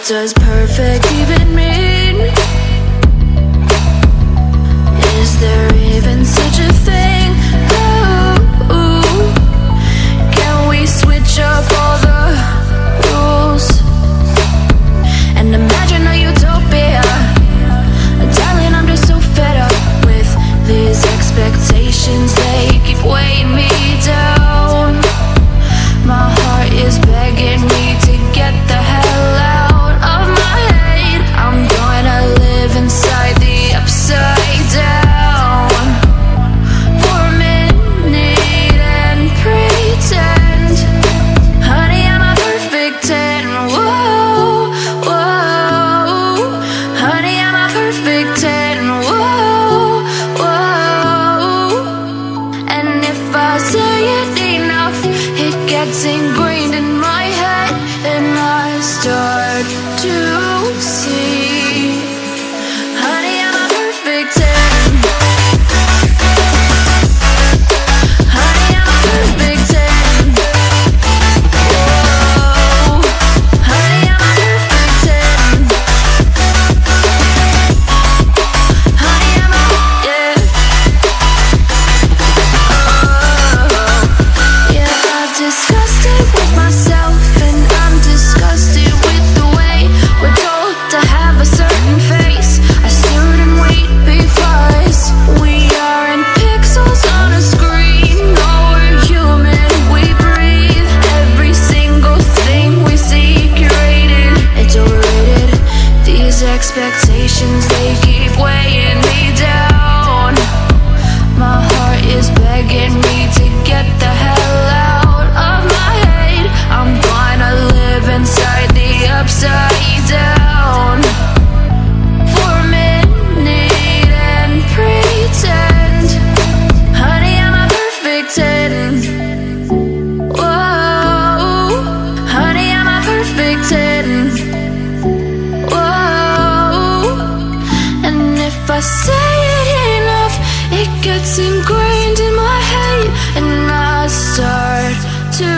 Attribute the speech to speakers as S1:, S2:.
S1: does perfect even mean? Is there even such a thing? Ooh, can we switch up all the rules and imagine a utopia? Darling, I'm just so fed up with these expectations. They keep weighing me down. My heart is begging me to get the hell out of my head. I'm gonna live inside the upside down for a minute and pretend, honey, I'm a perfect 10. Whoa, whoa, honey, I'm a perfect 10. Whoa, whoa, and if I say it enough, it gets ingrained in my head, and I start to see, honey, I'm a perfect 10. Honey, I'm a perfect 10. Whoa, honey, I'm a perfect 10. Honey, I'm a, yeah. Yeah, I've discussed it with myself, and I'm disgusted with the way we're told to have a certain face, a certain weight, because we aren't pixels on a screen. No, we're human, we breathe. Every single thing we see curated, it's overrated. These expectations, they keep weighing me down. My heart is begging me to get the hell out of my head. I'm gonna live inside the upside down for a minute and pretend, honey, I'm a perfect 10. Whoa, honey, I'm a perfect 10. Whoa, and if I say it enough, it gets ingrained in my head, and I start to